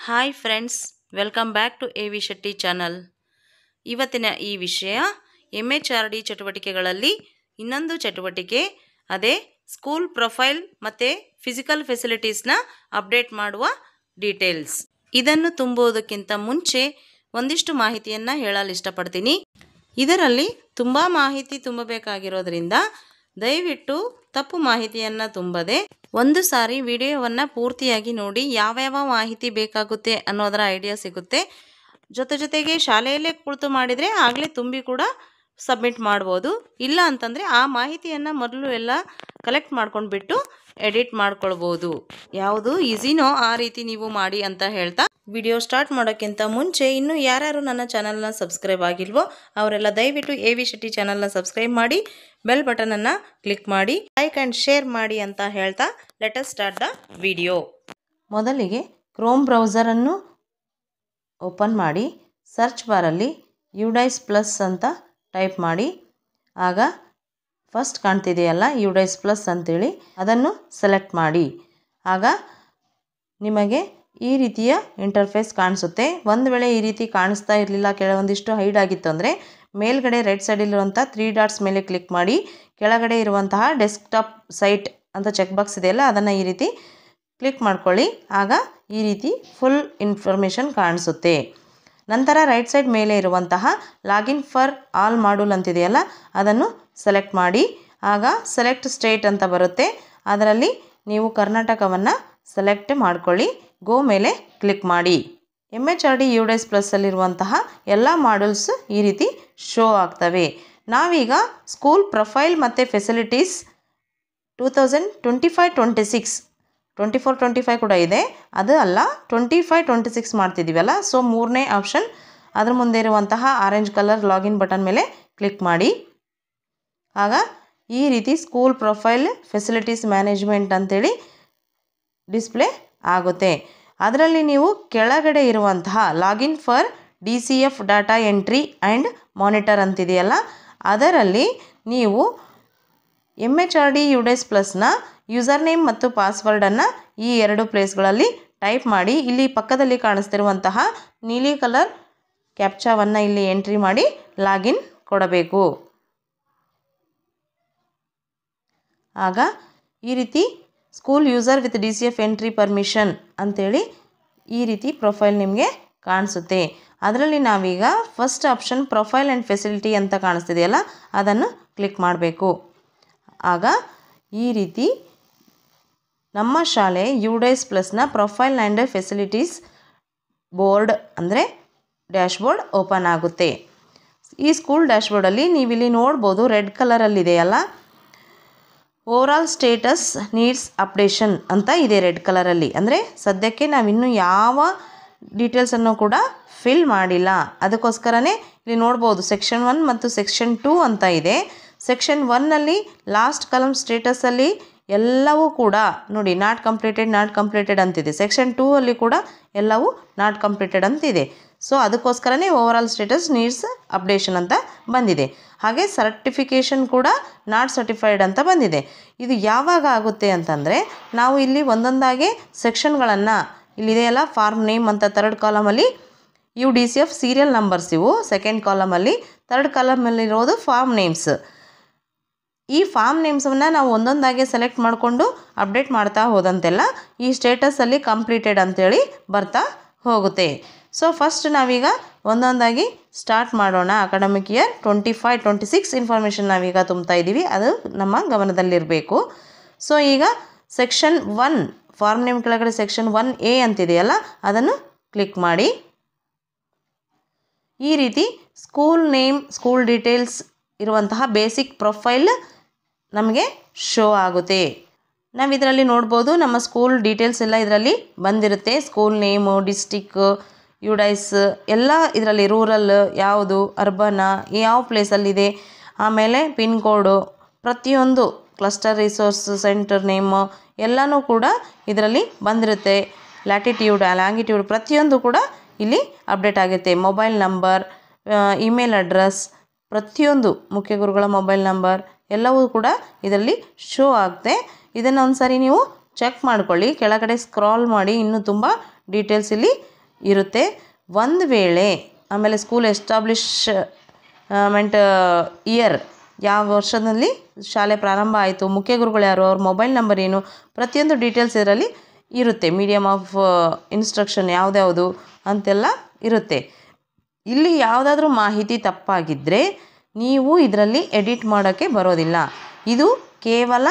Hi friends, welcome back to A V. Shetty channel. ಇವತ್ತಿನ ಈ ವಿಷಯ MHRD ಚಟುವಟಿಕೆಗಳಲ್ಲಿ ಇನ್ನೊಂದು ಚಟುವಟಿಕೆ, ಅದೇ ಸ್ಕೂಲ್ ಪ್ರೊಫೈಲ್ ಮತ್ತು ಫಿಸಿಕಲ್ ಫೆಸಿಲಿಟೀಸ್ನ ಅಪ್ಡೇಟ್ ಮಾಡುವ ಡೀಟೇಲ್ಸ್. ಇದನ್ನು ತುಂಬುವುದಕ್ಕಿಂತ ಮುಂಚೆ ಒಂದಿಷ್ಟು ಮಾಹಿತಿಯನ್ನು ಹೇಳಲು ಇಷ್ಟಪಡ್ತೀನಿ. ಇದರಲ್ಲಿ ತುಂಬ ಮಾಹಿತಿ ತುಂಬಬೇಕಾಗಿರೋದ್ರಿಂದ ದಯವಿಟ್ಟು ತಪ್ಪು ಮಾಹಿತಿಯನ್ನು ತುಂಬದೆ ಒಂದು ಸಾರಿ ವಿಡಿಯೋವನ್ನು ಪೂರ್ತಿಯಾಗಿ ನೋಡಿ. ಯಾವ್ಯಾವ ಮಾಹಿತಿ ಬೇಕಾಗುತ್ತೆ ಅನ್ನೋದರ ಐಡಿಯಾ ಸಿಗುತ್ತೆ. ಜೊತೆಗೆ ಶಾಲೆಯಲ್ಲೇ ಕುಳಿತು ಮಾಡಿದರೆ ಆಗಲೇ ತುಂಬಿ ಕೂಡ ಸಬ್ಮಿಟ್ ಮಾಡ್ಬೋದು. ಇಲ್ಲ ಅಂತಂದರೆ ಆ ಮಾಹಿತಿಯನ್ನು ಮೊದಲು ಎಲ್ಲ ಕಲೆಕ್ಟ್ ಮಾಡ್ಕೊಂಡು ಬಿಟ್ಟು ಎಡಿಟ್ ಮಾಡ್ಕೊಳ್ಬೋದು. ಯಾವುದು ಈಸಿನೋ ಆ ರೀತಿ ನೀವು ಮಾಡಿ ಅಂತ ಹೇಳ್ತಾ ವಿಡಿಯೋ ಸ್ಟಾರ್ಟ್ ಮಾಡೋಕ್ಕಿಂತ ಮುಂಚೆ ಇನ್ನೂ ಯಾರ್ಯಾರು ನನ್ನ ಚಾನಲ್ನ ಸಬ್ಸ್ಕ್ರೈಬ್ ಆಗಿಲ್ವೋ ಅವರೆಲ್ಲ ದಯವಿಟ್ಟು ಎ.ವಿ. ಶೆಟ್ಟಿ ಚಾನಲ್ನ ಸಬ್ಸ್ಕ್ರೈಬ್ ಮಾಡಿ, ಬೆಲ್ ಬಟನನ್ನು ಕ್ಲಿಕ್ ಮಾಡಿ, ಲೈಕ್ ಆ್ಯಂಡ್ ಶೇರ್ ಮಾಡಿ ಅಂತ ಹೇಳ್ತಾ let us start the video. ಮೊದಲಿಗೆ ಕ್ರೋಮ್ ಬ್ರೌಸರನ್ನು ಓಪನ್ ಮಾಡಿ ಸರ್ಚ್ ಬಾರಲ್ಲಿ ಯುಡೈಸ್ ಪ್ಲಸ್ ಅಂತ ಟೈಪ್ ಮಾಡಿ. ಆಗ ಫಸ್ಟ್ ಕಾಣ್ತಿದೆಯಲ್ಲ ಯುಡೈಸ್ ಪ್ಲಸ್ ಅಂತೇಳಿ, ಅದನ್ನು ಸೆಲೆಕ್ಟ್ ಮಾಡಿ. ಆಗ ನಿಮಗೆ ಈ ರೀತಿಯ ಇಂಟರ್ಫೇಸ್ ಕಾಣಿಸುತ್ತೆ. ಒಂದು ವೇಳೆ ಈ ರೀತಿ ಕಾಣಿಸ್ತಾ ಇರಲಿಲ್ಲ, ಕೆಲವೊಂದಿಷ್ಟು ಹೈಡ್ ಆಗಿತ್ತು ಅಂದರೆ ಮೇಲ್ಗಡೆ ರೈಟ್ ಸೈಡಲ್ಲಿರುವಂಥ 3 ಡಾಟ್ಸ್ ಮೇಲೆ ಕ್ಲಿಕ್ ಮಾಡಿ ಕೆಳಗಡೆ ಇರುವಂತಹ ಡೆಸ್ಕ್ಟಾಪ್ ಸೈಟ್ ಅಂತ ಚೆಕ್ ಬಾಕ್ಸ್ ಇದೆಯಲ್ಲ ಅದನ್ನು ಈ ರೀತಿ ಕ್ಲಿಕ್ ಮಾಡ್ಕೊಳ್ಳಿ. ಆಗ ಈ ರೀತಿ ಫುಲ್ ಇನ್ಫಾರ್ಮೇಷನ್ ಕಾಣಿಸುತ್ತೆ. ನಂತರ ರೈಟ್ ಸೈಡ್ ಮೇಲೆ ಇರುವಂತಹ ಲಾಗಿನ್ ಫಾರ್ ಆಲ್ ಮಾಡ್ಯೂಲ್ ಅಂತಿದೆಯಲ್ಲ ಅದನ್ನು ಸೆಲೆಕ್ಟ್ ಮಾಡಿ. ಆಗ ಸೆಲೆಕ್ಟ್ ಸ್ಟೇಟ್ ಅಂತ ಬರುತ್ತೆ. ಅದರಲ್ಲಿ ನೀವು ಕರ್ನಾಟಕವನ್ನು ಸೆಲೆಕ್ಟ್ ಮಾಡ್ಕೊಳ್ಳಿ. ಗೋ ಮೇಲೆ ಕ್ಲಿಕ್ ಮಾಡಿ. MHRD ಯುಡೈಸ್ ಪ್ಲಸ್ಸಲ್ಲಿರುವಂತಹ ಎಲ್ಲ ಮಾಡ್ಯೂಲ್ಸ್ ಈ ರೀತಿ ಶೋ ಆಗ್ತವೆ. ನಾವೀಗ ಸ್ಕೂಲ್ ಪ್ರೊಫೈಲ್ ಮತ್ತು ಫೆಸಿಲಿಟೀಸ್ 2025-26 24-25 ಕೂಡ ಇದೆ, ಅದು ಅಲ್ಲ 25-26 ಮಾಡ್ತಿದ್ದೀವಲ್ಲ. ಸೊ ಮೂರನೇ ಆಪ್ಷನ್ ಅದ್ರ ಮುಂದೆ ಇರುವಂತಹ ಆರೆಂಜ್ ಕಲರ್ ಲಾಗಿನ್ ಬಟನ್ ಮೇಲೆ ಕ್ಲಿಕ್ ಮಾಡಿ. ಆಗ ಈ ರೀತಿ ಸ್ಕೂಲ್ ಪ್ರೊಫೈಲ್ ಫೆಸಿಲಿಟೀಸ್ ಮ್ಯಾನೇಜ್ಮೆಂಟ್ ಅಂತೇಳಿ ಡಿಸ್ಪ್ಲೇ ಆಗುತ್ತೆ. ಅದರಲ್ಲಿ ನೀವು ಕೆಳಗಡೆ ಇರುವಂತಹ login for DCF data entry and monitor ಅಂತಿದೆಯಲ್ಲ ಅದರಲ್ಲಿ ನೀವು MHRD ಯುಡೈಸ್ ಪ್ಲಸ್ನ ಯೂಸರ್ ನೇಮ್ ಮತ್ತು ಪಾಸ್ವರ್ಡನ್ನು ಈ 2 ಪ್ಲೇಸ್ಗಳಲ್ಲಿ ಟೈಪ್ ಮಾಡಿ. ಇಲ್ಲಿ ಪಕ್ಕದಲ್ಲಿ ಕಾಣಿಸ್ತಿರುವಂತಹ ನೀಲಿ ಕಲರ್ ಕ್ಯಾಪ್ಚಾವನ್ನು ಇಲ್ಲಿ ಎಂಟ್ರಿ ಮಾಡಿ ಲಾಗಿನ್ ಕೊಡಬೇಕು. ಆಗ ಈ ರೀತಿ school user with DCF entry permission ಅಂಥೇಳಿ ಈ ರೀತಿ ಪ್ರೊಫೈಲ್ ನಿಮಗೆ ಕಾಣಿಸುತ್ತೆ. ಅದರಲ್ಲಿ ನಾವೀಗ first option profile and facility ಅಂತ ಕಾಣಿಸ್ತಿದೆಯಲ್ಲ ಅದನ್ನು ಕ್ಲಿಕ್ ಮಾಡಬೇಕು. ಆಗ ಈ ರೀತಿ ನಮ್ಮ ಶಾಲೆ ಯುಡೈಸ್ ಪ್ಲಸ್ನ ಪ್ರೊಫೈಲ್ ಆ್ಯಂಡ್ ಫೆಸಿಲಿಟೀಸ್ ಬೋರ್ಡ್ ಅಂದರೆ ಡ್ಯಾಶ್ಬೋರ್ಡ್ ಓಪನ್ ಆಗುತ್ತೆ. ಈ ಸ್ಕೂಲ್ ಡ್ಯಾಶ್ಬೋರ್ಡಲ್ಲಿ ನೀವಿಲ್ಲಿ ನೋಡ್ಬೋದು, ರೆಡ್ ಕಲರಲ್ಲಿದೆಯಲ್ಲ ಓವರಾಲ್ ಸ್ಟೇಟಸ್ ನೀಡ್ಸ್ ಅಪ್ಡೇಷನ್ ಅಂತ ಇದೆ ರೆಡ್ ಕಲರಲ್ಲಿ. ಅಂದರೆ ಸದ್ಯಕ್ಕೆ ನಾವಿನ್ನೂ ಯಾವ ಡೀಟೇಲ್ಸನ್ನು ಕೂಡ ಫಿಲ್ ಮಾಡಿಲ್ಲ. ಅದಕ್ಕೋಸ್ಕರನೇ ಇಲ್ಲಿ ನೋಡ್ಬೋದು ಸೆಕ್ಷನ್ 1 ಮತ್ತು ಸೆಕ್ಷನ್ 2 ಅಂತ ಇದೆ. ಸೆಕ್ಷನ್ 1ನಲ್ಲಿ ಲಾಸ್ಟ್ ಕಾಲಮ್ ಸ್ಟೇಟಸಲ್ಲಿ ಎಲ್ಲವೂ ಕೂಡ ನೋಡಿ ನಾಟ್ ಕಂಪ್ಲೀಟೆಡ್ ಅಂತಿದೆ. ಸೆಕ್ಷನ್ 2 ಅಲ್ಲಿ ಕೂಡ ಎಲ್ಲವೂ ನಾಟ್ ಕಂಪ್ಲೀಟೆಡ್ ಅಂತಿದೆ. ಸೊ ಅದಕ್ಕೋಸ್ಕರನೇ ಓವರಾಲ್ ಸ್ಟೇಟಸ್ ನೀಡ್ಸ್ ಅಪ್ಡೇಷನ್ ಅಂತ ಬಂದಿದೆ. ಹಾಗೆ ಸರ್ಟಿಫಿಕೇಷನ್ ಕೂಡ ನಾಟ್ ಸರ್ಟಿಫೈಡ್ ಅಂತ ಬಂದಿದೆ. ಇದು ಯಾವಾಗ ಆಗುತ್ತೆ ಅಂತಂದರೆ ನಾವು ಇಲ್ಲಿ ಒಂದೊಂದಾಗೆ ಸೆಕ್ಷನ್ಗಳನ್ನು ಇಲ್ಲಿದೆಯಲ್ಲ ಫಾರ್ಮ್ ನೇಮ್ ಅಂತ 3rd ಕಾಲಮಲ್ಲಿ DCF ಸೀರಿಯಲ್ ನಂಬರ್ಸ್ ಇವು 2nd ಕಾಲಮಲ್ಲಿ, 3rd ಕಾಲಮಲ್ಲಿರೋದು ಫಾರ್ಮ್ ನೇಮ್ಸ್. ಈ ಫಾರ್ಮ್ ನೇಮ್ಸನ್ನು ನಾವು ಒಂದೊಂದಾಗೆ ಸೆಲೆಕ್ಟ್ ಮಾಡಿಕೊಂಡು ಅಪ್ಡೇಟ್ ಮಾಡ್ತಾ ಹೋದಂತೆಲ್ಲ ಈ ಸ್ಟೇಟಸಲ್ಲಿ ಕಂಪ್ಲೀಟೆಡ್ ಅಂತೇಳಿ ಬರ್ತಾ ಹೋಗುತ್ತೆ. ಸೊ ಫಸ್ಟ್ ನಾವೀಗ ಒಂದೊಂದಾಗಿ ಸ್ಟಾರ್ಟ್ ಮಾಡೋಣ. ಅಕಾಡೆಮಿಕ್ ಇಯರ್ 25-26 ಇನ್ಫಾರ್ಮೇಷನ್ ನಾವೀಗ ತುಂಬ್ತಾ ಇದ್ದೀವಿ, ಅದು ನಮ್ಮ ಗಮನದಲ್ಲಿರಬೇಕು. ಸೊ ಈಗ ಸೆಕ್ಷನ್ 1 ಫಾರ್ಮ್ ನೇಮ್ ಕೆಳಗಡೆ ಸೆಕ್ಷನ್ 1A ಅಂತಿದೆಯಲ್ಲ ಅದನ್ನು ಕ್ಲಿಕ್ ಮಾಡಿ. ಈ ರೀತಿ ಸ್ಕೂಲ್ ನೇಮ್, ಸ್ಕೂಲ್ ಡೀಟೇಲ್ಸ್ ಇರುವಂತಹ ಬೇಸಿಕ್ ಪ್ರೊಫೈಲ್ ನಮಗೆ ಶೋ ಆಗುತ್ತೆ. ನಾವು ಇದರಲ್ಲಿ ನೋಡ್ಬೋದು ನಮ್ಮ ಸ್ಕೂಲ್ ಡೀಟೇಲ್ಸ್ ಎಲ್ಲ ಇದರಲ್ಲಿ ಬಂದಿರುತ್ತೆ. ಸ್ಕೂಲ್ ನೇಮು, ಡಿಸ್ಟಿಕ್, ಯುಡೈಸ್ ಎಲ್ಲ ಇದರಲ್ಲಿ, ರೂರಲ್ ಯಾವುದು, ಅರ್ಬನ ಯಾವ ಪ್ಲೇಸಲ್ಲಿದೆ, ಆಮೇಲೆ ಪಿನ್ ಕೋಡು, ಪ್ರತಿಯೊಂದು ಕ್ಲಸ್ಟರ್ ರಿಸೋರ್ಸ್ ಸೆಂಟರ್ ನೇಮು ಎಲ್ಲನೂ ಕೂಡ ಇದರಲ್ಲಿ ಬಂದಿರುತ್ತೆ. ಲ್ಯಾಟಿಟ್ಯೂಡ್, ಲ್ಯಾಂಗಿಟ್ಯೂಡ್ ಪ್ರತಿಯೊಂದು ಕೂಡ ಇಲ್ಲಿ ಅಪ್ಡೇಟ್ ಆಗುತ್ತೆ. ಮೊಬೈಲ್ ನಂಬರ್, ಇಮೇಲ್ ಅಡ್ರೆಸ್ ಪ್ರತಿಯೊಂದು, ಮುಖ್ಯ ಗುರುಗಳ ಮೊಬೈಲ್ ನಂಬರ್ ಎಲ್ಲವೂ ಕೂಡ ಇದರಲ್ಲಿ ಶೋ ಆಗುತ್ತೆ. ಇದನ್ನು ಒಂದು ಸಾರಿ ನೀವು ಚೆಕ್ ಮಾಡ್ಕೊಳ್ಳಿ. ಕೆಳಗಡೆ ಸ್ಕ್ರಾಲ್ ಮಾಡಿ, ಇನ್ನೂ ತುಂಬ ಡೀಟೇಲ್ಸ್ ಇಲ್ಲಿ ಇರುತ್ತೆ. ಒಂದು ವೇಳೆ ಆಮೇಲೆ ಸ್ಕೂಲ್ ಎಸ್ಟಾಬ್ಲಿಷ್ಮೆಂಟ್ ಇಯರ್, ಯಾವ ವರ್ಷದಲ್ಲಿ ಶಾಲೆ ಪ್ರಾರಂಭ ಆಯಿತು, ಮುಖ್ಯ ಗುರುಗಳು ಯಾರು, ಅವ್ರ ಮೊಬೈಲ್ ನಂಬರ್ ಏನು, ಪ್ರತಿಯೊಂದು ಡೀಟೇಲ್ಸ್ ಇದರಲ್ಲಿ ಇರುತ್ತೆ. ಮೀಡಿಯಮ್ ಆಫ್ ಇನ್ಸ್ಟ್ರಕ್ಷನ್ ಯಾವುದ್ಯಾವುದು ಅಂತೆಲ್ಲ ಇರುತ್ತೆ. ಇಲ್ಲಿ ಯಾವುದಾದ್ರೂ ಮಾಹಿತಿ ತಪ್ಪಾಗಿದ್ದರೆ ನೀವು ಇದರಲ್ಲಿ ಎಡಿಟ್ ಮಾಡೋಕ್ಕೆ ಬರೋದಿಲ್ಲ. ಇದು ಕೇವಲ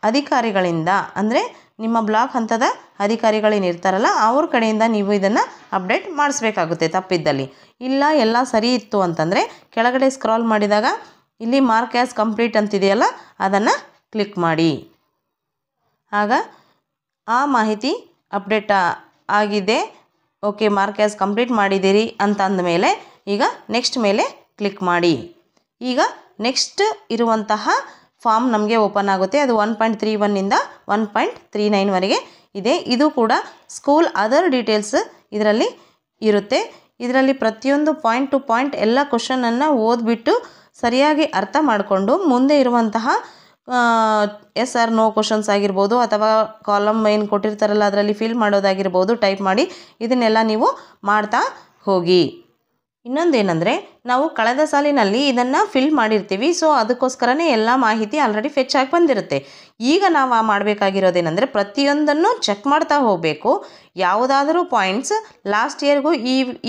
ಅಧಿಕಾರಿಗಳಿಂದ, ಅಂದರೆ ನಿಮ್ಮ ಬ್ಲಾಕ್ ಹಂತದ ಅಧಿಕಾರಿಗಳೇನಿರ್ತಾರಲ್ಲ ಅವ್ರ ಕಡೆಯಿಂದ ನೀವು ಇದನ್ನು ಅಪ್ಡೇಟ್ ಮಾಡಿಸ್ಬೇಕಾಗುತ್ತೆ ತಪ್ಪಿದ್ದಲ್ಲಿ. ಇಲ್ಲ ಎಲ್ಲ ಸರಿ ಇತ್ತು ಅಂತಂದರೆ ಕೆಳಗಡೆ ಸ್ಕ್ರಾಲ್ ಮಾಡಿದಾಗ ಇಲ್ಲಿ ಮಾರ್ಕ್ ಆ್ಯಸ್ ಕಂಪ್ಲೀಟ್ ಅಂತಿದೆಯಲ್ಲ ಅದನ್ನು ಕ್ಲಿಕ್ ಮಾಡಿ. ಆಗ ಆ ಮಾಹಿತಿ ಅಪ್ಡೇಟ್ ಆಗಿದೆ, ಓಕೆ ಮಾರ್ಕ್ ಆ್ಯಸ್ ಕಂಪ್ಲೀಟ್ ಮಾಡಿದ್ದೀರಿ ಅಂತ ಅಂದಮೇಲೆ ಈಗ ನೆಕ್ಸ್ಟ್ ಮೇಲೆ ಕ್ಲಿಕ್ ಮಾಡಿ. ಈಗ ನೆಕ್ಸ್ಟ್ ಇರುವಂತಹ ಫಾರ್ಮ್ ನಮಗೆ ಓಪನ್ ಆಗುತ್ತೆ. ಅದು 1.31 1.39ವರೆಗೆ ಇದೆ. ಇದು ಕೂಡ ಸ್ಕೂಲ್ ಅದರ್ ಡೀಟೇಲ್ಸ್ ಇದರಲ್ಲಿ ಇರುತ್ತೆ. ಇದರಲ್ಲಿ ಪ್ರತಿಯೊಂದು ಪಾಯಿಂಟ್ ಟು ಪಾಯಿಂಟ್ ಎಲ್ಲ ಕ್ವಶನನ್ನು ಓದ್ಬಿಟ್ಟು ಸರಿಯಾಗಿ ಅರ್ಥ ಮಾಡಿಕೊಂಡು ಮುಂದೆ ಇರುವಂತಹ ಎಸ್ ಆರ್ ನೋ ಕ್ವಶನ್ಸ್ ಆಗಿರ್ಬೋದು ಅಥವಾ ಕಾಲಮ್ ಏನು ಕೊಟ್ಟಿರ್ತಾರಲ್ಲ ಅದರಲ್ಲಿ ಫಿಲ್ ಮಾಡೋದಾಗಿರ್ಬೋದು, ಟೈಪ್ ಮಾಡಿ ಇದನ್ನೆಲ್ಲ ನೀವು ಮಾಡ್ತಾ ಹೋಗಿ. ಇನ್ನೊಂದೇನೆಂದರೆ ನಾವು ಕಳೆದ ಸಾಲಿನಲ್ಲಿ ಇದನ್ನು ಫಿಲ್ ಮಾಡಿರ್ತೀವಿ, ಸೊ ಅದಕ್ಕೋಸ್ಕರನೇ ಎಲ್ಲ ಮಾಹಿತಿ ಆಲ್ರೆಡಿ ಫೆಚ್ ಆಗಿ ಬಂದಿರುತ್ತೆ. ಈಗ ನಾವು ಮಾಡಬೇಕಾಗಿರೋದೇನೆಂದರೆ ಪ್ರತಿಯೊಂದನ್ನು ಚೆಕ್ ಮಾಡ್ತಾ ಹೋಗಬೇಕು. ಯಾವುದಾದರೂ ಪಾಯಿಂಟ್ಸ್ ಲಾಸ್ಟ್ ಇಯರ್ಗೂ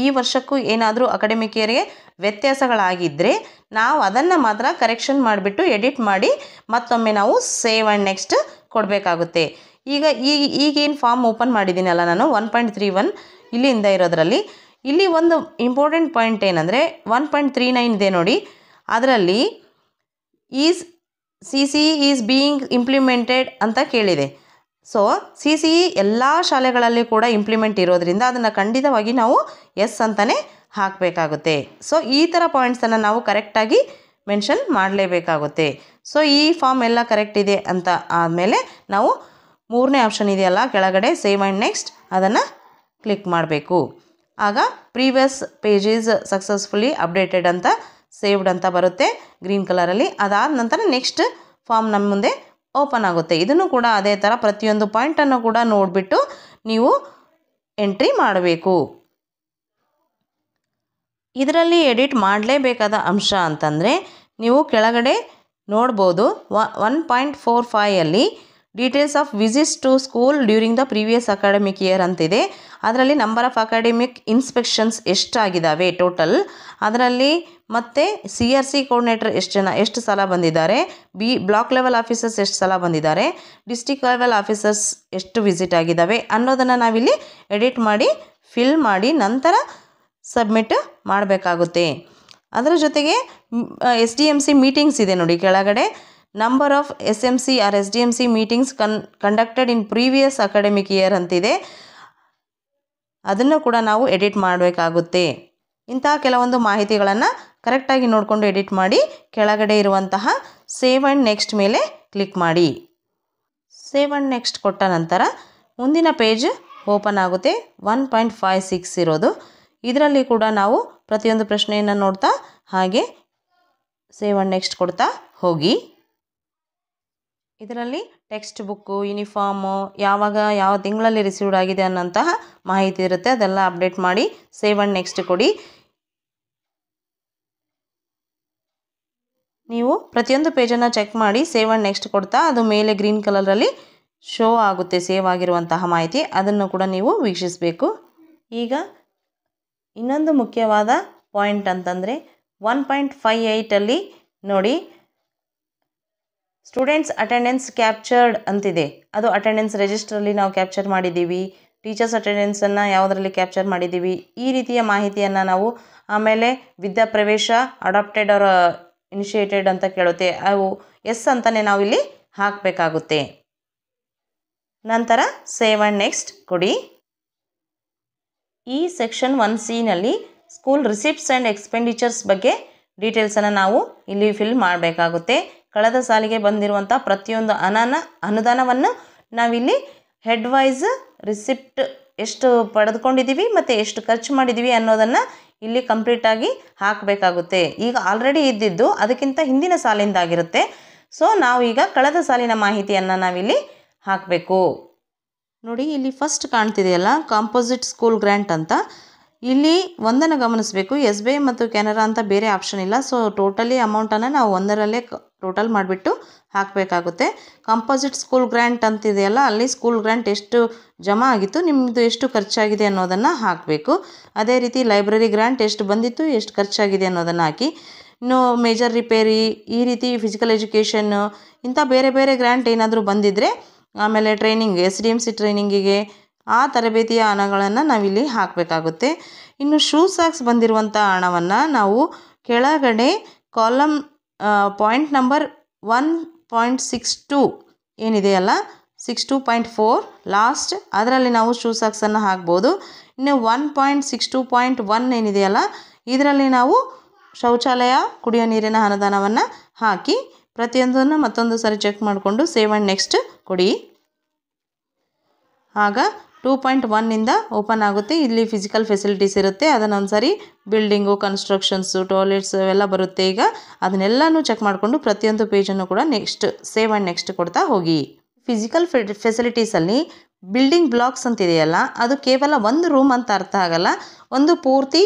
ಈ ವರ್ಷಕ್ಕೂ ಏನಾದರೂ ಅಕಾಡೆಮಿಕ್ ಇಯರ್ಗೆ ವ್ಯತ್ಯಾಸಗಳಾಗಿದ್ದರೆ ನಾವು ಅದನ್ನು ಮಾತ್ರ ಕರೆಕ್ಷನ್ ಮಾಡಿಬಿಟ್ಟು ಎಡಿಟ್ ಮಾಡಿ ಮತ್ತೊಮ್ಮೆ ನಾವು ಸೇವ್ ಆ್ಯಂಡ್ ನೆಕ್ಸ್ಟ್ ಕೊಡಬೇಕಾಗುತ್ತೆ. ಈಗೇನು ಫಾರ್ಮ್ ಓಪನ್ ಮಾಡಿದ್ದೀನಲ್ಲ ನಾನು 1.31 ಇಲ್ಲಿಂದ ಇರೋದ್ರಲ್ಲಿ, ಇಲ್ಲಿ ಒಂದು ಇಂಪಾರ್ಟೆಂಟ್ ಪಾಯಿಂಟ್ ಏನಂದರೆ 1.39 ಇದೆ ನೋಡಿ, ಅದರಲ್ಲಿ CCE ಈಸ್ ಬೀಯಿಂಗ್ ಇಂಪ್ಲಿಮೆಂಟೆಡ್ ಅಂತ ಕೇಳಿದೆ. ಸೊ CCE ಎಲ್ಲ ಶಾಲೆಗಳಲ್ಲಿ ಕೂಡ ಇಂಪ್ಲಿಮೆಂಟ್ ಇರೋದ್ರಿಂದ ಅದನ್ನು ಖಂಡಿತವಾಗಿ ನಾವು ಎಸ್ ಅಂತಲೇ ಹಾಕಬೇಕಾಗುತ್ತೆ. ಸೊ ಈ ಥರ ಪಾಯಿಂಟ್ಸನ್ನು ನಾವು ಕರೆಕ್ಟಾಗಿ ಮೆನ್ಷನ್ ಮಾಡಲೇಬೇಕಾಗುತ್ತೆ. ಸೊ ಈ ಫಾರ್ಮ್ ಎಲ್ಲ ಕರೆಕ್ಟ್ ಇದೆ ಅಂತ ಆದಮೇಲೆ ನಾವು ಮೂರನೇ ಆಪ್ಷನ್ ಇದೆಯಲ್ಲ ಕೆಳಗಡೆ ಸೇವ್ ಆ್ಯಂಡ್ ನೆಕ್ಸ್ಟ್ ಅದನ್ನು ಕ್ಲಿಕ್ ಮಾಡಬೇಕು. ಆಗ ಪ್ರೀವಿಯಸ್ ಪೇಜಸ್ ಸಕ್ಸಸ್ಫುಲಿ ಅಪ್ಡೇಟೆಡ್ ಅಂತ ಸೇವ್ಡ್ ಅಂತ ಬರುತ್ತೆ ಗ್ರೀನ್ ಕಲರಲ್ಲಿ. ಅದಾದ ನಂತರ ನೆಕ್ಸ್ಟ್ ಫಾರ್ಮ್ ನಮ್ಮ ಮುಂದೆ ಓಪನ್ ಆಗುತ್ತೆ. ಇದನ್ನು ಕೂಡ ಅದೇ ಥರ ಪ್ರತಿಯೊಂದು ಪಾಯಿಂಟನ್ನು ಕೂಡ ನೋಡಿಬಿಟ್ಟು ನೀವು ಎಂಟ್ರಿ ಮಾಡಬೇಕು. ಇದರಲ್ಲಿ ಎಡಿಟ್ ಮಾಡಲೇಬೇಕಾದ ಅಂಶ ಅಂತಂದರೆ ನೀವು ಕೆಳಗಡೆ ನೋಡ್ಬೋದು 1.45 details of visits to school during the previous academic year ಅಂತಿದೆ. ಅದರಲ್ಲಿ ನಂಬರ್ ಆಫ್ ಅಕಾಡೆಮಿಕ್ ಇನ್ಸ್ಪೆಕ್ಷನ್ಸ್ ಎಷ್ಟಾಗಿದ್ದಾವೆ ಟೋಟಲ್, ಅದರಲ್ಲಿ ಮತ್ತು CRC ಕೋಆರ್ಡಿನೇಟರ್ ಎಷ್ಟು ಸಲ ಬಂದಿದ್ದಾರೆ, ಬ್ಲಾಕ್ ಲೆವೆಲ್ ಆಫೀಸರ್ಸ್ ಎಷ್ಟು ಸಲ ಬಂದಿದ್ದಾರೆ, ಡಿಸ್ಟಿಕ್ ಲೆವೆಲ್ ಆಫೀಸರ್ಸ್ ಎಷ್ಟು ವಿಸಿಟ್ ಆಗಿದ್ದಾವೆ ಅನ್ನೋದನ್ನು ನಾವಿಲ್ಲಿ ಎಡಿಟ್ ಮಾಡಿ ಫಿಲ್ ಮಾಡಿ ನಂತರ ಸಬ್ಮಿಟ್ ಮಾಡಬೇಕಾಗುತ್ತೆ. ಅದರ ಜೊತೆಗೆ SDMC ಮೀಟಿಂಗ್ಸ್ ಇದೆ ನೋಡಿ ಕೆಳಗಡೆ, number of SMC or SDMC meetings conducted in previous academic year ಅಂತಿದೆ. ಅದನ್ನು ಕೂಡ ನಾವು ಎಡಿಟ್ ಮಾಡಬೇಕಾಗುತ್ತೆ. ಇಂತಹ ಕೆಲವೊಂದು ಮಾಹಿತಿಗಳನ್ನು ಕರೆಕ್ಟಾಗಿ ನೋಡಿಕೊಂಡು ಎಡಿಟ್ ಮಾಡಿ ಕೆಳಗಡೆ ಇರುವಂತಹ ಸೇವ್ ಆ್ಯಂಡ್ ನೆಕ್ಸ್ಟ್ ಮೇಲೆ ಕ್ಲಿಕ್ ಮಾಡಿ. ಸೇವ್ ಆ್ಯಂಡ್ ನೆಕ್ಸ್ಟ್ ಕೊಟ್ಟ ನಂತರ ಮುಂದಿನ ಪೇಜ್ ಓಪನ್ ಆಗುತ್ತೆ 1.56 ಇರೋದು. ಇದರಲ್ಲಿ ಕೂಡ ನಾವು ಪ್ರತಿಯೊಂದು ಪ್ರಶ್ನೆಯನ್ನು ನೋಡ್ತಾ ಹಾಗೆ ಸೇವ್ ಆ್ಯಂಡ್ ನೆಕ್ಸ್ಟ್ ಕೊಡ್ತಾ ಹೋಗಿ. ಇದರಲ್ಲಿ ಟೆಕ್ಸ್ಟ್ ಬುಕ್ಕು, ಯೂನಿಫಾರ್ಮು, ಯಾವ ತಿಂಗಳಲ್ಲಿ ರಿಸೀವ್ಡ್ ಆಗಿದೆ ಅನ್ನೋಂತಹ ಮಾಹಿತಿ ಇರುತ್ತೆ. ಅದೆಲ್ಲ ಅಪ್ಡೇಟ್ ಮಾಡಿ ಸೇವ್ ಆ್ಯಂಡ್ ನೆಕ್ಸ್ಟ್ ಕೊಡಿ. ನೀವು ಪ್ರತಿಯೊಂದು ಪೇಜನ್ನು ಚೆಕ್ ಮಾಡಿ ಸೇವ್ ಆ್ಯಂಡ್ ನೆಕ್ಸ್ಟ್ ಕೊಡ್ತಾ ಅದು ಮೇಲೆ ಗ್ರೀನ್ ಕಲರಲ್ಲಿ ಶೋ ಆಗುತ್ತೆ ಸೇವ್ ಆಗಿರುವಂತಹ ಮಾಹಿತಿ, ಅದನ್ನು ಕೂಡ ನೀವು ವೀಕ್ಷಿಸಬೇಕು. ಈಗ ಇನ್ನೊಂದು ಮುಖ್ಯವಾದ ಪಾಯಿಂಟ್ ಅಂತಂದರೆ 1.58 ನೋಡಿ ಸ್ಟೂಡೆಂಟ್ಸ್ ಅಟೆಂಡೆನ್ಸ್ ಕ್ಯಾಪ್ಚರ್ಡ್ ಅಂತಿದೆ. ಅದು ಅಟೆಂಡೆನ್ಸ್ ರಿಜಿಸ್ಟ್ರಲ್ಲಿ ನಾವು ಕ್ಯಾಪ್ಚರ್ ಮಾಡಿದ್ದೀವಿ, ಟೀಚರ್ಸ್ ಅಟೆಂಡೆನ್ಸನ್ನು ಯಾವುದರಲ್ಲಿ ಕ್ಯಾಪ್ಚರ್ ಮಾಡಿದ್ದೀವಿ, ಈ ರೀತಿಯ ಮಾಹಿತಿಯನ್ನು ನಾವು ಆಮೇಲೆ ವಿದ್ಯಾ ಪ್ರವೇಶ ಅಡಾಪ್ಟೆಡ್ ಆರ್ ಇನಿಷಿಯೇಟೆಡ್ ಅಂತ ಕೇಳುತ್ತೆ, ಅವು ಎಸ್ ಅಂತಲೇ ನಾವಿಲ್ಲಿ ಹಾಕಬೇಕಾಗುತ್ತೆ. ನಂತರ ಸೇವ್ ಆ್ಯಂಡ್ ನೆಕ್ಸ್ಟ್ ಕೊಡಿ. ಈ section 1C school receipts and expenditures ಬಗ್ಗೆ ಡೀಟೇಲ್ಸನ್ನು ನಾವು ಇಲ್ಲಿ ಫಿಲ್ ಮಾಡಬೇಕಾಗುತ್ತೆ. ಕಳೆದ ಸಾಲಿಗೆ ಬಂದಿರುವಂಥ ಪ್ರತಿಯೊಂದು ಅನುದಾನವನ್ನು ನಾವಿಲ್ಲಿ ಹೆಡ್ ವೈಸ್ ರಿಸಿಪ್ಟ್ ಎಷ್ಟು ಪಡೆದುಕೊಂಡಿದ್ದೀವಿ ಮತ್ತು ಎಷ್ಟು ಖರ್ಚು ಮಾಡಿದ್ದೀವಿ ಅನ್ನೋದನ್ನು ಇಲ್ಲಿ ಕಂಪ್ಲೀಟಾಗಿ ಹಾಕಬೇಕಾಗುತ್ತೆ. ಈಗ ಆಲ್ರೆಡಿ ಇದ್ದಿದ್ದು ಅದಕ್ಕಿಂತ ಹಿಂದಿನ ಸಾಲಿಂದಾಗಿರುತ್ತೆ. ಸೊ ನಾವೀಗ ಕಳೆದ ಸಾಲಿನ ಮಾಹಿತಿಯನ್ನು ನಾವಿಲ್ಲಿ ಹಾಕಬೇಕು. ನೋಡಿ ಇಲ್ಲಿ ಫಸ್ಟ್ ಕಾಣ್ತಿದೆಯಲ್ಲ ಕಾಂಪೋಸಿಟ್ ಸ್ಕೂಲ್ ಗ್ರ್ಯಾಂಟ್ ಅಂತ, ಇಲ್ಲಿ ಒಂದನ್ನು ಗಮನಿಸಬೇಕು, SBI ಮತ್ತು ಕೆನರಾ ಅಂತ ಬೇರೆ ಆಪ್ಷನ್ ಇಲ್ಲ. ಸೊ ಟೋಟಲಿ ಅಮೌಂಟನ್ನು ನಾವು ಒಂದರಲ್ಲೇ ಟೋಟಲ್ ಮಾಡಿಬಿಟ್ಟು ಹಾಕಬೇಕಾಗುತ್ತೆ. ಕಾಂಪೋಸಿಟ್ ಸ್ಕೂಲ್ ಗ್ರ್ಯಾಂಟ್ ಅಂತಿದೆಯಲ್ಲ, ಅಲ್ಲಿ ಸ್ಕೂಲ್ ಗ್ರ್ಯಾಂಟ್ ಎಷ್ಟು ಜಮಾ ಆಗಿತ್ತು, ನಿಮ್ಮದು ಎಷ್ಟು ಖರ್ಚಾಗಿದೆ ಅನ್ನೋದನ್ನು ಹಾಕಬೇಕು. ಅದೇ ರೀತಿ ಲೈಬ್ರರಿ ಗ್ರ್ಯಾಂಟ್ ಎಷ್ಟು ಬಂದಿತ್ತು, ಎಷ್ಟು ಖರ್ಚಾಗಿದೆ ಅನ್ನೋದನ್ನು ಹಾಕಿ. ಇನ್ನು ಮೇಜರ್ ರಿಪೇರಿ, ಈ ರೀತಿ ಫಿಸಿಕಲ್ ಎಜುಕೇಷನ್, ಇಂಥ ಬೇರೆ ಬೇರೆ ಗ್ರ್ಯಾಂಟ್ ಏನಾದರೂ ಬಂದಿದ್ದರೆ, ಆಮೇಲೆ ಟ್ರೈನಿಂಗ್ SDMC ಟ್ರೈನಿಂಗಿಗೆ ಆ ತರಬೇತಿಯ ಹಣಗಳನ್ನು ನಾವಿಲ್ಲಿ ಹಾಕಬೇಕಾಗುತ್ತೆ. ಇನ್ನು ಶೂ ಸಾಕ್ಸ್ ಬಂದಿರುವಂಥ ಹಣವನ್ನು ನಾವು ಕೆಳಗಡೆ ಕಾಲಮ್ ಪಾಯಿಂಟ್ ನಂಬರ್ 1.62 ಏನಿದೆಯಲ್ಲ 62.4 ಲಾಸ್ಟ್, ಅದರಲ್ಲಿ ನಾವು ಶೂ ಸಾಕ್ಸನ್ನು ಹಾಕ್ಬೋದು. ಇನ್ನು 1.62.1 ಏನಿದೆಯಲ್ಲ, ಇದರಲ್ಲಿ ನಾವು ಶೌಚಾಲಯ ಕುಡಿಯೋ ನೀರಿನ ಅನುದಾನವನ್ನು ಹಾಕಿ ಪ್ರತಿಯೊಂದನ್ನು ಮತ್ತೊಂದು ಸಾರಿ ಚೆಕ್ ಮಾಡಿಕೊಂಡು ಸೇವ್ ಆ್ಯಂಡ್ ನೆಕ್ಸ್ಟ್ ಕೊಡಿ. ಆಗ 2.1 ಓಪನ್ ಆಗುತ್ತೆ. ಇಲ್ಲಿ ಫಿಸಿಕಲ್ ಫೆಸಿಲಿಟೀಸ್ ಇರುತ್ತೆ, ಅದನ್ನೊಂದು ಸಾರಿ ಬಿಲ್ಡಿಂಗು, ಕನ್ಸ್ಟ್ರಕ್ಷನ್ಸು, ಟಾಯ್ಲೆಟ್ಸು ಎಲ್ಲ ಬರುತ್ತೆ. ಈಗ ಅದನ್ನೆಲ್ಲನೂ ಚೆಕ್ ಮಾಡಿಕೊಂಡು ಪ್ರತಿಯೊಂದು ಪೇಜನ್ನು ಕೂಡ ನೆಕ್ಸ್ಟ್ ಸೇವ್ ಆ್ಯಂಡ್ ನೆಕ್ಸ್ಟ್ ಕೊಡ್ತಾ ಹೋಗಿ. ಫಿಸಿಕಲ್ ಫೆಸಿಲಿಟೀಸಲ್ಲಿ ಬಿಲ್ಡಿಂಗ್ ಬ್ಲಾಕ್ಸ್ ಅಂತಿದೆಯಲ್ಲ, ಅದು ಕೇವಲ ಒಂದು ರೂಮ್ ಅಂತ ಅರ್ಥ ಆಗಲ್ಲ. ಒಂದು ಪೂರ್ತಿ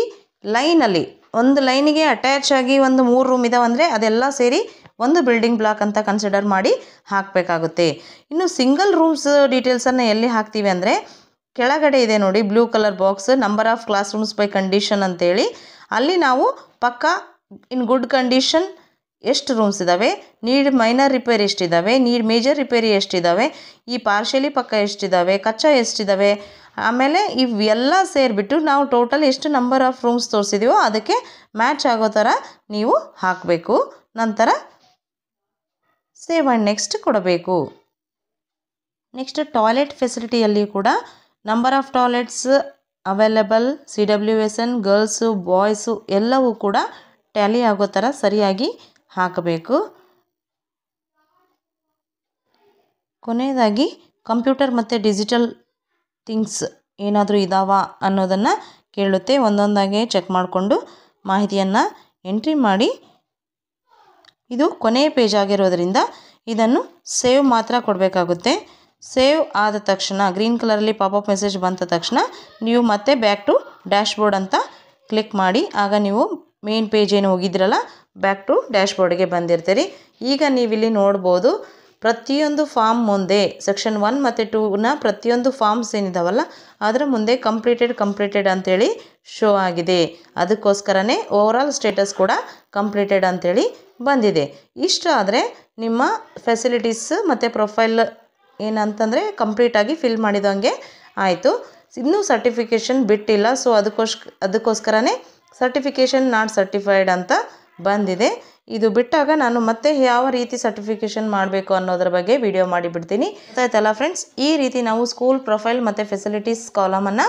ಲೈನಲ್ಲಿ, ಒಂದು ಲೈನಿಗೆ ಅಟ್ಯಾಚ್ ಆಗಿ ಒಂದು 3 ರೂಮ್ ಇದಾವಂದರೆ ಅದೆಲ್ಲ ಸೇರಿ ಒಂದು ಬಿಲ್ಡಿಂಗ್ ಬ್ಲಾಕ್ ಅಂತ ಕನ್ಸಿಡರ್ ಮಾಡಿ ಹಾಕಬೇಕಾಗುತ್ತೆ. ಇನ್ನು ಸಿಂಗಲ್ ರೂಮ್ಸ್ ಡೀಟೇಲ್ಸನ್ನು ಎಲ್ಲಿ ಹಾಕ್ತೀವಿ ಅಂದರೆ, ಕೆಳಗಡೆ ಇದೆ ನೋಡಿ blue colour box, number of class rooms by condition ಅಂತೇಳಿ, ಅಲ್ಲಿ ನಾವು ಪಕ್ಕ ಇನ್ ಗುಡ್ ಕಂಡೀಷನ್ ಎಷ್ಟು ರೂಮ್ಸ್ ಇದ್ದಾವೆ, ನೀಡ್ ಮೈನರ್ ರಿಪೇರಿ ಎಷ್ಟಿದ್ದಾವೆ, ನೀಡ್ ಮೇಜರ್ ರಿಪೇರಿ ಎಷ್ಟಿದ್ದಾವೆ, ಈ ಪಾರ್ಷಿಯಲಿ ಪಕ್ಕ ಎಷ್ಟಿದ್ದಾವೆ, ಕಚ್ಚಾ ಎಷ್ಟಿದ್ದಾವೆ, ಆಮೇಲೆ ಇವೆಲ್ಲ ಸೇರಿಬಿಟ್ಟು ನಾವು ಟೋಟಲ್ ಎಷ್ಟು ನಂಬರ್ ಆಫ್ ರೂಮ್ಸ್ ತೋರಿಸಿದ್ದೀವೋ ಅದಕ್ಕೆ ಮ್ಯಾಚ್ ಆಗೋ ಥರ ನೀವು ಹಾಕಬೇಕು. ನಂತರ ಸೇವ್ ಆ್ಯಂಡ್ ನೆಕ್ಸ್ಟ್ ಕೊಡಬೇಕು. ನೆಕ್ಸ್ಟ್ ಟಾಯ್ಲೆಟ್ ಫೆಸಿಲಿಟಿಯಲ್ಲಿ ಕೂಡ number of toilets available, CWSN, girls, boys ಎಲ್ಲವೂ ಕೂಡ ಟ್ಯಾಲಿ ಆಗೋ ಥರ ಸರಿಯಾಗಿ ಹಾಕಬೇಕು. ಕೊನೆಯದಾಗಿ ಕಂಪ್ಯೂಟರ್ ಮತ್ತು ಡಿಜಿಟಲ್ ಥಿಂಗ್ಸ್ ಏನಾದರೂ ಇದ್ದಾವಾ ಅನ್ನೋದನ್ನು ಕೇಳುತ್ತೆ. ಒಂದೊಂದಾಗಿ ಚೆಕ್ ಮಾಡಿಕೊಂಡು ಮಾಹಿತಿಯನ್ನು ಎಂಟ್ರಿ ಮಾಡಿ. ಇದು ಕೊನೆಯ ಪೇಜ್ ಆಗಿರೋದ್ರಿಂದ ಇದನ್ನು ಸೇವ್ ಮಾತ್ರ ಕೊಡಬೇಕಾಗುತ್ತೆ. ಸೇವ್ ಆದ ತಕ್ಷಣ ಗ್ರೀನ್ ಕಲರಲ್ಲಿ ಪಾಪಪ್ ಮೆಸೇಜ್ ಬಂದ ತಕ್ಷಣ ನೀವು ಮತ್ತೆ ಬ್ಯಾಕ್ ಟು ಡ್ಯಾಶ್ಬೋರ್ಡ್ ಅಂತ ಕ್ಲಿಕ್ ಮಾಡಿ. ಆಗ ನೀವು ಮೇನ್ ಪೇಜ್ ಏನು ಹೋಗಿದ್ರಲ್ಲ ಬ್ಯಾಕ್ ಟು ಡ್ಯಾಶ್ಬೋರ್ಡ್ಗೆ ಬಂದಿರ್ತೀರಿ. ಈಗ ನೀವಿಲ್ಲಿ ನೋಡ್ಬೋದು, ಪ್ರತಿಯೊಂದು ಫಾರ್ಮ್ ಮುಂದೆ ಸೆಕ್ಷನ್ 1 ಮತ್ತು 2ನ ಪ್ರತಿಯೊಂದು ಫಾರ್ಮ್ಸ್ ಏನಿದಾವಲ್ಲ ಅದರ ಮುಂದೆ ಕಂಪ್ಲೀಟೆಡ್ ಅಂತೇಳಿ ಶೋ ಆಗಿದೆ. ಅದಕ್ಕೋಸ್ಕರನೇ ಓವರಾಲ್ ಸ್ಟೇಟಸ್ ಕೂಡ ಕಂಪ್ಲೀಟೆಡ್ ಅಂತೇಳಿ ಬಂದಿದೆ. ಇಷ್ಟ ಆದರೆ ನಿಮ್ಮ ಫೆಸಿಲಿಟೀಸ್ ಮತ್ತು ಪ್ರೊಫೈಲ್ ಏನಂತಂದರೆ ಕಂಪ್ಲೀಟಾಗಿ ಫಿಲ್ ಮಾಡಿದಂಗೆ ಆಯಿತು. ಇನ್ನೂ ಸರ್ಟಿಫಿಕೇಷನ್ ಬಿಟ್ಟಿಲ್ಲ, ಸೊ ಅದಕ್ಕೋಸ್ಕರನೇ ಸರ್ಟಿಫಿಕೇಷನ್ ನಾಟ್ ಸರ್ಟಿಫೈಡ್ ಅಂತ ಬಂದಿದೆ. ಇದು ಬಿಟ್ಟಾಗ ನಾನು ಮತ್ತೆ ಯಾವ ರೀತಿ ಸರ್ಟಿಫಿಕೇಷನ್ ಮಾಡಬೇಕು ಅನ್ನೋದ್ರ ಬಗ್ಗೆ ವಿಡಿಯೋ ಮಾಡಿಬಿಡ್ತೀನಿ. ಗೊತ್ತಾಯ್ತಲ್ಲ ಫ್ರೆಂಡ್ಸ್, ಈ ರೀತಿ ನಾವು ಸ್ಕೂಲ್ ಪ್ರೊಫೈಲ್ ಮತ್ತು ಫೆಸಿಲಿಟೀಸ್ ಕಾಲಮನ್ನು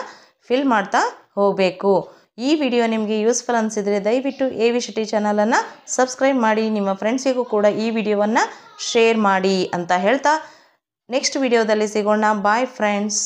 ಫಿಲ್ ಮಾಡ್ತಾ ಹೋಗಬೇಕು. ಈ ವಿಡಿಯೋ ನಿಮಗೆ ಯೂಸ್ಫುಲ್ ಅನಿಸಿದರೆ ದಯವಿಟ್ಟು AV ಶೆಟ್ಟಿ ಚಾನಲನ್ನು ಸಬ್ಸ್ಕ್ರೈಬ್ ಮಾಡಿ, ನಿಮ್ಮ ಫ್ರೆಂಡ್ಸಿಗೂ ಕೂಡ ಈ ವಿಡಿಯೋವನ್ನು ಶೇರ್ ಮಾಡಿ ಅಂತ ಹೇಳ್ತಾ ನೆಕ್ಸ್ಟ್ ವಿಡಿಯೋದಲ್ಲಿ ಸಿಗೋಣ. Bye friends.